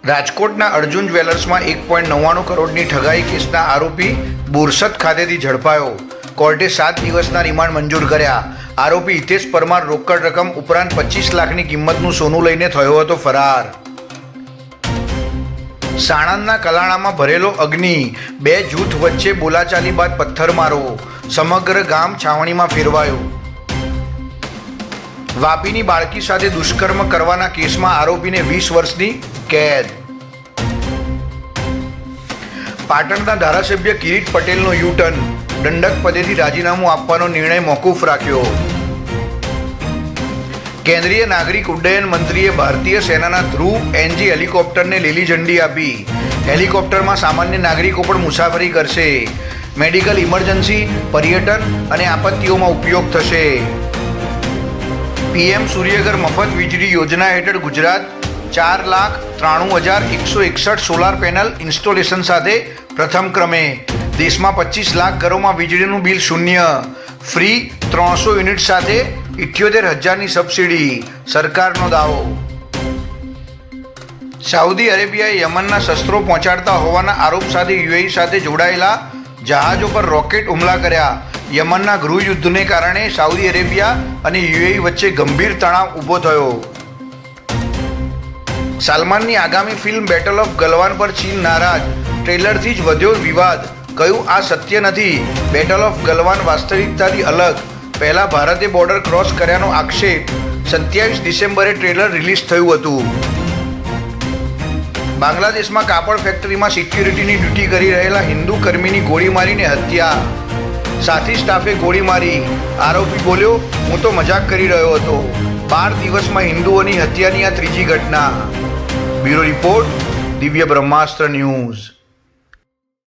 રાજકોટના અર્જુન જ્વેલર્સમાં 1.99 કરોડની ઠગાઈ કેસના આરોપી બોરસદ ખાતેથી ઝડપાયો. કોર્ટે 7 દિવસના રિમાન્ડ મંજૂર કર્યા. આરોપી હિતેશ પરમાર રોકડ રકમ ઉપરાંત 25 લાખની કિંમતનું સોનું લઈને થયો હતો ફરાર. સાણંદના કલાણામાં ભરેલો અગ્નિ, 2 જૂથ વચ્ચે બોલાચાલી બાદ પથ્થરમારો, સમગ્ર ગામ છાવણીમાં ફેરવાયું. વાપીની બાળકી સાથે દુષ્કર્મ કરવાના કેસમાં આરોપીને 20 વર્ષની કેદ. પાટણના ધારાસભ્ય કિરીટ પટેલનો યુ-ટર્ન, દંડક પદેથી રાજીનામું આપવાનો નિર્ણય મોકૂફ રાખ્યો. કેન્દ્રીય નાગરિક ઉડ્ડયન મંત્રીએ ભારતીય સેનાના ધ્રુવ એનજી હેલિકોપ્ટરને લીલી ઝંડી આપી. હેલિકોપ્ટરમાં સામાન્ય નાગરિકો પણ મુસાફરી કરશે. મેડિકલ ઇમરજન્સી, પર્યટન અને આપત્તિઓમાં ઉપયોગ થશે. પીએમ સૂર્યઘર મફત વીજળી યોજના હેઠળ ગુજરાત 4,93,161 સોલાર પેનલ ઇન્સ્ટોલેશન સાથે પ્રથમ ક્રમે. દેશમાં 25 લાખ ઘરોમાં વીજળીનું બિલ શૂન્ય. ફ્રી 300 યુનિટ સાથે 78,000ની સબસિડી, સરકારનો દાવો. સાઉદી અરેબિયાએ યમનના શસ્ત્રો પહોંચાડતા હોવાના આરોપ સાથે યુએઈ સાથે જોડાયેલા જહાજો પર રોકેટ હુમલા કર્યા. યમનના ગૃહયુદ્ધને કારણે સાઉદી અરેબિયા અને યુએઈ વચ્ચે ગંભીર તણાવ ઊભો થયો. સલમાનની આગામી ફિલ્મ બેટલ ઓફ ગલવાન પર ચીન નારાજ. ટ્રેલરથી જ વધ્યો વિવાદ. કહ્યું આ સત્ય નથી. બેટલ ઓફ ગલવાન વાસ્તવિકતાથી અલગ. પહેલા ભારતે બોર્ડર ક્રોસ કર્યાનો આક્ષેપ. 27 ડિસેમ્બરે ટ્રેલર રિલીઝ થયું હતું. બાંગ્લાદેશમાં કાપડ ફેક્ટરીમાં સિક્યુરિટીની ડ્યુટી કરી રહેલા હિન્દુ કર્મીની ગોળી મારીને હત્યા. સાથી સ્ટાફે ગોળી મારી. આરોપી બોલ્યો, હું તો મજાક કરી રહ્યો હતો. 12 દિવસમાં હિન્દુઓની હત્યાની આ ત્રીજી ઘટના. બ્યુરો રિપોર્ટ, દિવ્ય બ્રહ્માસ્ત્ર ન્યૂઝ.